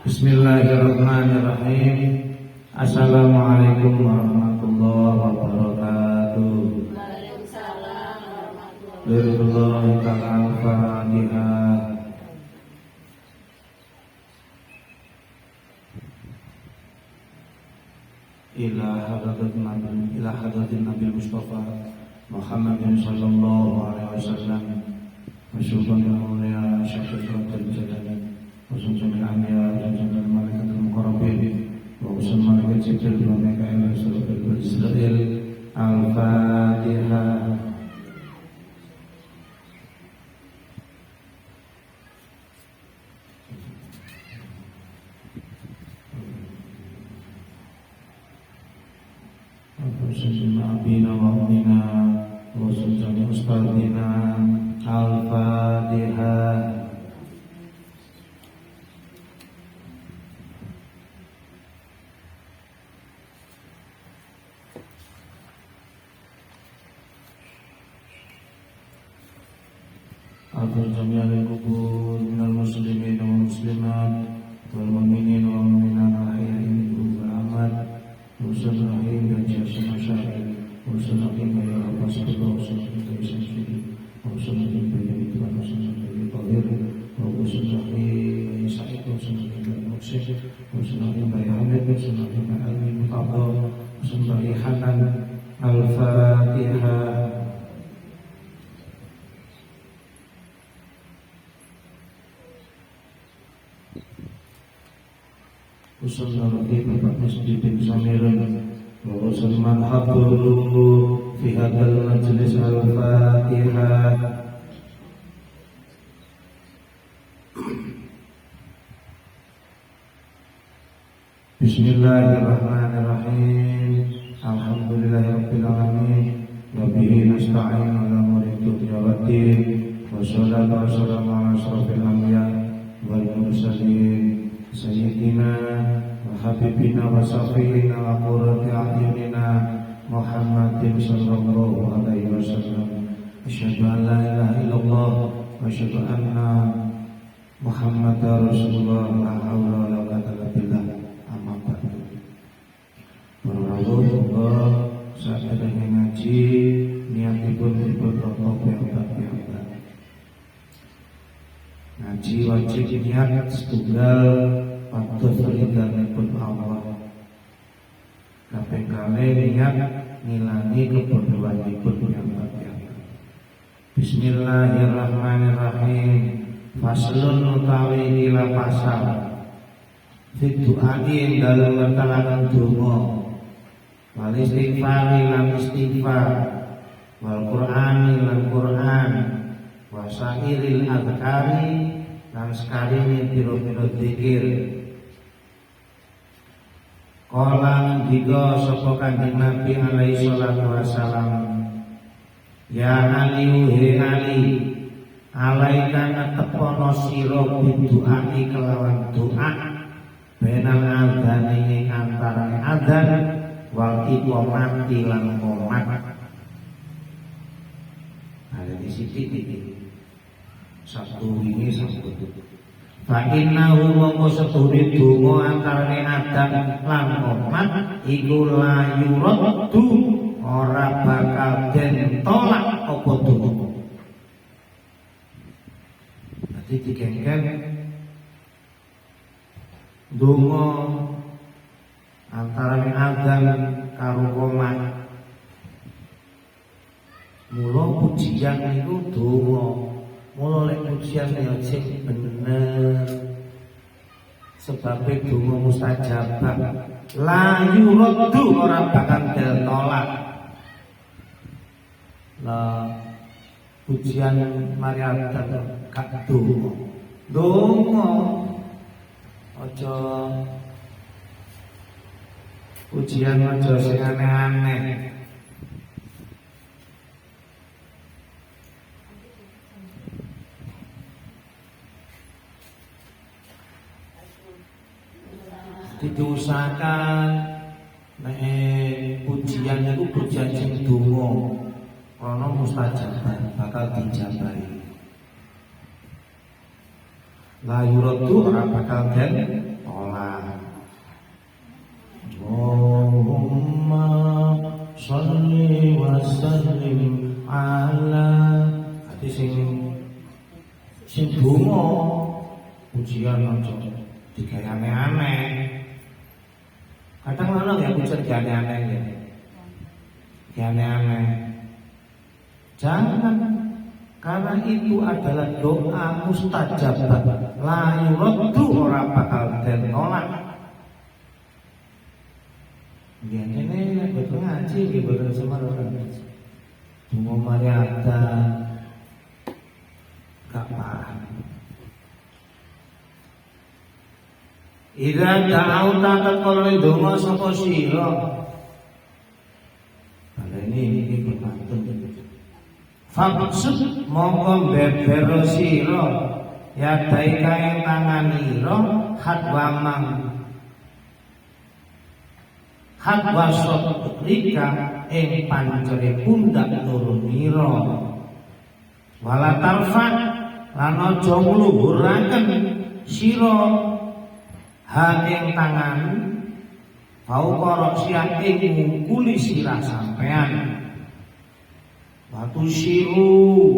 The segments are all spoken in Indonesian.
Bismillahirrahmanirrahim. Assalamualaikum warahmatullahi wabarakatuh. Waalaikumsalam warahmatullahi Lillahi ta'ala al-Fatihah. Ila hadratin Nabi Mustafa Muhammadin sallallahu alaihi wasallam wa sallallahu alaihi wasallam wa sallallahu malaikatul muqarrabin wa sallallahu jibril wa mikail wa sallallahu Israil. Al-Fatihah. Sayyidina Abina wa Ummina wa Sayyidina Ustadina. Al-Fatihah. Atur jami'al kubur minal muslimin wal muslimat wal mu'minin wal mu'minat ahya'i minhum wal amwat. Wassalamualaikum warahmatullahi wabarakatuh. Al-Fatihah. Usulul Bapak Masjidin Samirin wa usul man haduru fi hadal majlis. Al-Fatihah. Bismillahirrahmanirrahim. Alhamdulillahirabbil alamin wa bihi nasta'in ala umuri dunya waddin. Wassalatu wassalamu ala asyrofil anbiya wal mursalin Sayyidina wa habibina wa safiyina wa qurrati a'yunina Muhammadin sallallahu alaihi wasallam. Asyhadu an la ilaha illallah wa asyhadu anna Muhammadar Rasulullah. La haula wa la quwwata illa billah. Amma ba'du. Warahmatullah. Sadaya ngaji niatipun rokok piyambak. Ngaji wajib niat setunggal patus ridhanipun Allah. Kaping kalih niat ngilangi kebodohanipun piyambak. Bismillahirrahmanirrahim. Faslun utawi ila pasal fi du'ai dalem ngetelaken donga wal istighfari lan istighfar wal qur'ani lan qur'an wa sairil azkari lan sekarine pira-pira zikir. Kala ngendika sapa Kanjeng Nabi alaihi salatu wasalam, ya Ali he Ali, alaika tepono sira bidu'ai kelawan doa benal adzan ing antarané adzan wal iqamati lan qomat. Ada di sithik iki. Satu ini satu. Fa innahu mongko setune donga antarané adzan lan qomat iku la yuraddu ora bakal den tolak apa donga. Dadi dikengken donga antarané adzan karo qomat. Mula pujian niku donga. Mula lek pujian ya sing bener. Sebab donga mustajabah. La yuraddu ora bakal ditolak. Lah pujian Maryam gak donga. Aja pujian aja sing aneh-aneh. Diusahakan pujian itu pujian sing donga karena mustajabah bakal dijabahi. la yuraddu ora bakal den tolak. Allahumma sholli wa sallim ala ati sing donga ujian aja digawe aneh-aneh. Kadang orang ya ujian digawe aneh-aneh ya. Aneh-aneh. Jangan, karena itu adalah doa mustajabah. La yuraddu ora bakal den tolak. Biasanya betul ngaji di betul sama orang. Tunggu mariada gak paham. Ida ta'au takat kalau donga sapa sira. Kalau ini berpantun. Faksud mongko beber sira ya daika ing tanganira hadwamang hadwasot rika ing pancere pundak turunira wala tarfa lan aja ngluhuraken sira ha ing tangan fauqa ra'siyah ing ngungkuli sirah sampean Watu siru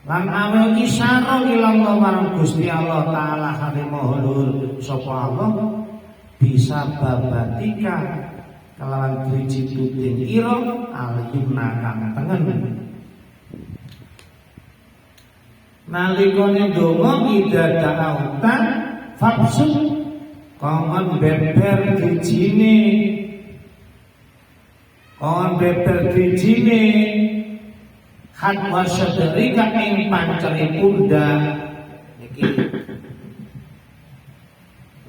lan awel isara ilallah marang Gusti Allah taala hale maha luhur sapa Allah bisa babatika kelawan driji tuting ira alyumna kang tengen nalikane donga ibadah autan fabsud kongkon beber drijine on beber dijine hadwa sadrika ing panceri pundak niki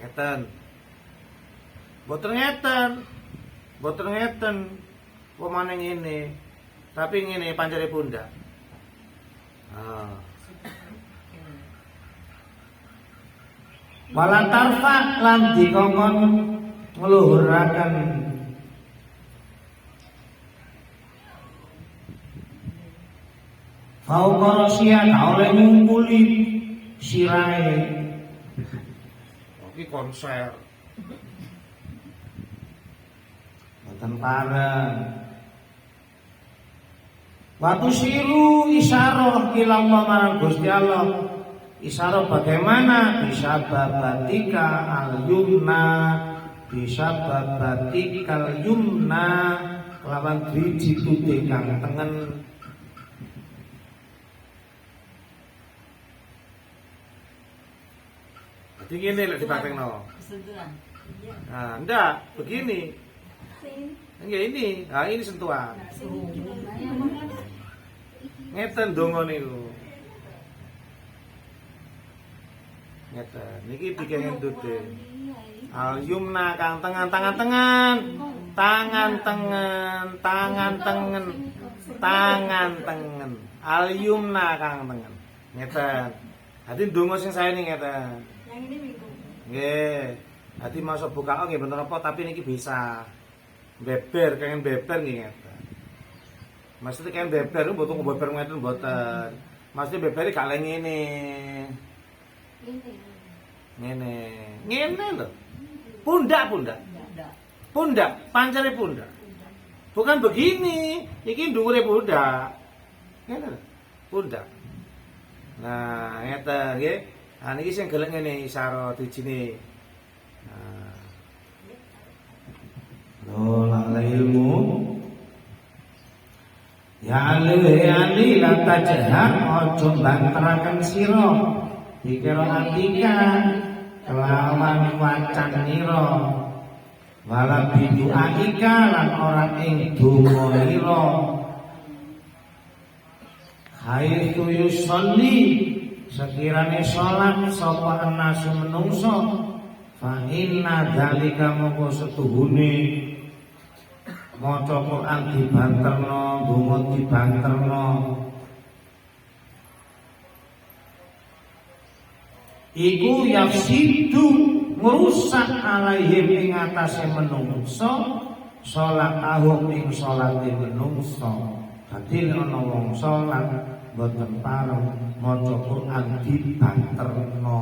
ngeten boten ngeten pemane ngene tapi ngene panceri pundak wala tarfa lan dikongkon ngluhuraken fauqa ra'siyah oleh ngumpuli sirahe. Iki konser. Boten pareng. Watu siru isyarah ilallah marang Gusti Allah. Isyarah bagaimana? Bisa babatika al-yumna, bisa babatika al-yumna lawan driji tuting kang tengen. Ini lek dipakengno. Nah, enggak, begini. Enggak ini. Nah, ini sentuhan. Ngeten donga niku. Ngeten. Niki dikengen dute. Al yumna kang tangan tengen. Al yumna kang tengen. Ngeten. Dadi donga sing saene ngeten. Yang ini minggu. Nggih. Dadi masuk buka nggih bener apa tapi niki bisa. Beber, kangen beber nggih ngeten. Maksudnya kangen beber mboten beber ngeten mboten. Maksudnya beber gak lek ngene. Ngene lho. Pundak. Pundak, pancere pundak. Bukan begini. Iki dhuwure pundak. Ngene lho. Pundak. Nah, ngeten nggih. Nah, ini sing gelek ngene isyara dijine. Nah. Lola ilmu. Ya ali la tajhar aja banteraken sira. Dikira atika kelawan wacan nira. Wala bidu akika lan ora ing donga nira. Haitsu yusolli sekirane salat sapa nasu menungso fa inna dzalika moko setuhune maca Quran dibanterno donga dibanterno iku yafsidu ngrusak alaihim ing atase menungso salat ahum ing salate menungso dadi ana wong salat boten pareng maca Quran dibanterno,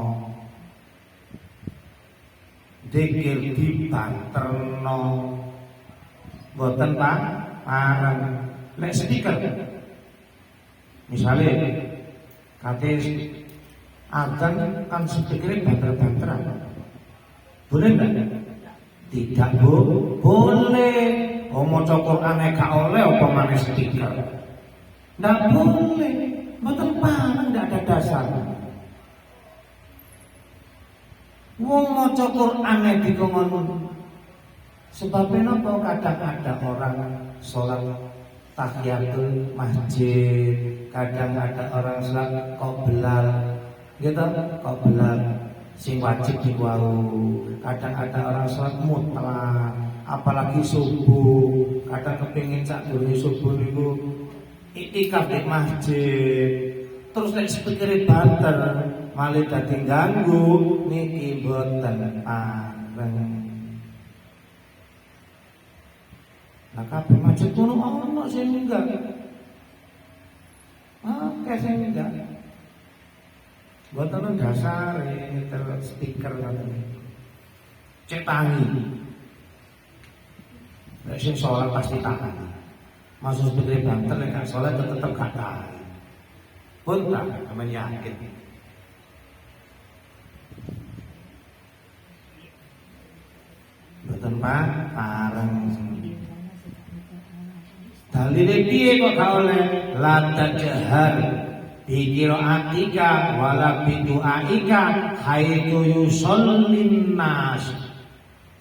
zikir dibanterno, boten pareng. Lek speaker misalnya kate adzan kan speakernya banter-banteran, boleh enggak? Tidak boleh. Maca Qur'ane gak oleh apa maneh speaker. Ndak boleh. Mboten pareng, ndak ada dasar. Wong maca Qur'ane dikongkon. Sebabnya napa kadang ada orang sholat tahiyatul masjid, kadang ada orang sholat qoblal, gitu, qoblal sing wajib diwau, kadang ada orang sholat mutlak, apalagi subuh, kadang kepingin sak durunge subuh niku iktikaf di masjid, terus nek sepikire banter malih dadi ganggu, niki boten pareng. Lah kabeh masjid kuno ono sing enggak. Oke sing enggak. Boten dasar terus speaker ngoten. Cek tangi. Nek sing salat pasti tahan. Masuk speaker banter nek salat tetep gak tahan. Pun tak aman yakin. Boten pareng. Dalile piye kok gak oleh la tajhar bi qiraatika wala bi duaika haitsu yusallin nas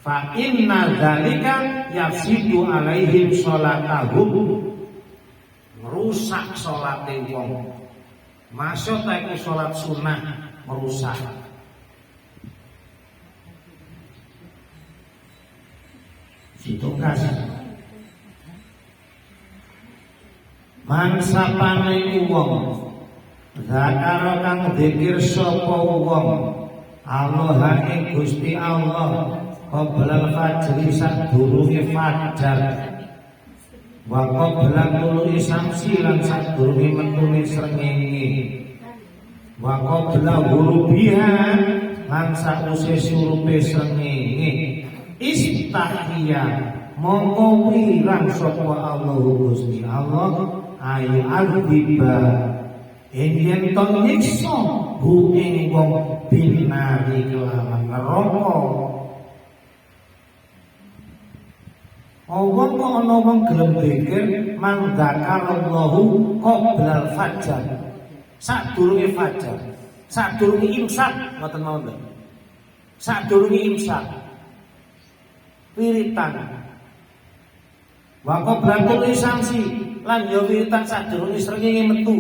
fa inna dzalika yafsidu alaihim salatahum, merusak salate wong. Maksud iku salat sunah merusak. Situkas mansapane wong zakara kang dzikir sapa wong Allah ing Gusti Allah qoblal fajri sadurunge fajar wa qoblal tulu'i samsi lan sadurunge metune srengenge wa qoblal ghurubiha lan sakuse surupe srengenge istahya mongko wirang sapa Allah Gusti Allah ayu adziba yen to nyiksa hu ing wong binari kelawan neraka. Wong kok ana wong gelem dzikir mangzakarallahu qoblal fajar, sadurunge fajar, sadurunge imsak, ngoten mawon. Sadurunge imsak wiritan wa qoblal sanksi lan ya wiritan sadurunge srengenge metu.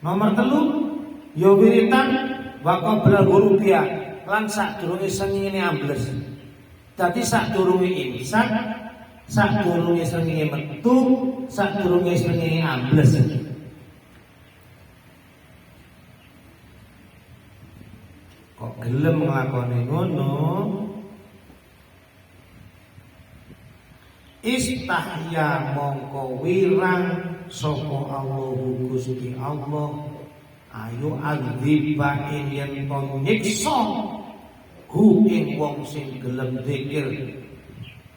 Nomor 3 ya wiritan wa qoblal ghurubiya lan sadurunge srengenge ambles. Dadi sadurunge imsak, sadurunge srengenge metu, sadurunge srengenge ambles. Kok gelem nglakoni ngono? Istahya mongko wirang sapa Allah Gusti Allah ayo adziba yen to nyiksa hu ing wong sing gelem zikir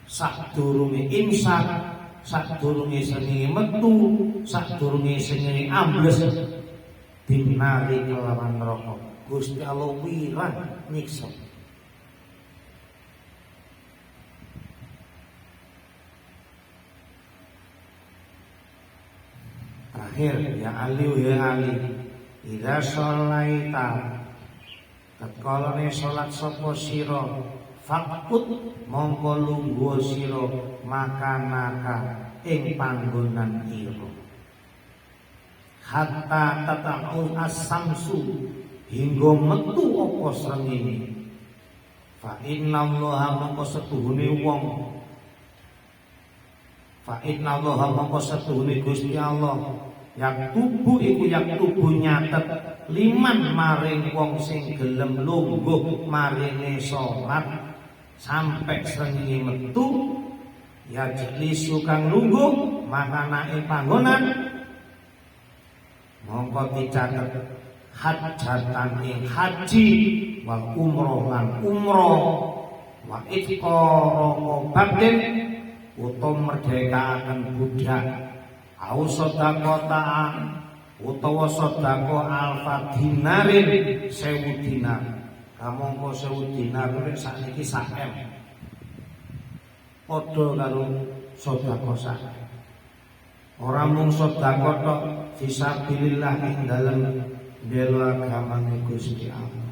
sadurunge imsak, sadurunge srengenge metu, sadurunge srengenge ambles dinari kelawan neraka. Gusti Allah wirang nyiksa. Terakhir ya Ali idza sholaita tatkala salat sapa sira fakut mongko lungguh sira makanaka ing panggonan ira hatta tata'u as-samsu hingga metu apa srengenge fa innallaha mongko setuhune wong fa innallaha mongko setuhune Gusti Allah yak tubuh iku yak tubuh nyatet liman maring wong sing gelem lungguh marine salat sampai srengenge metu ya jlis kang lungguh makana ing panggonan mongko dicatet hajatan ing haji wa umroh lan umroh wa itqara batin utawa merdekaaken budak au sedekah utawa sedekah alfa dinarin 1000 dinar. Kamangka 1000 dinar kuwi sakniki sakem. Padha karo sedekah sak. Ora mung sedekah tok fisabilillah ing dalem bela agamane Gusti Allah.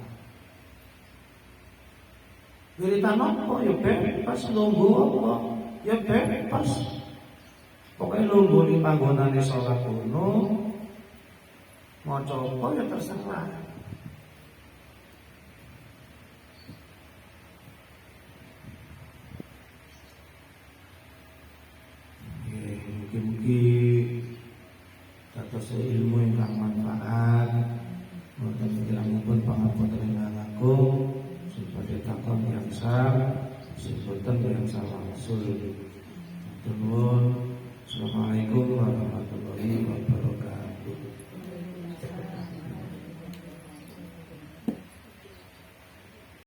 Wiritan apa ya bebas, lungguh apa ya bebas. Pokoknya lungguh di panggonane salat kuno, maca apa ya terserah. Mungkin dados ilmu ingkang manfaat, wonten pikiranipun pangapunten ingkang agung, sebagai takon yang sah, sebutan yang salah usul.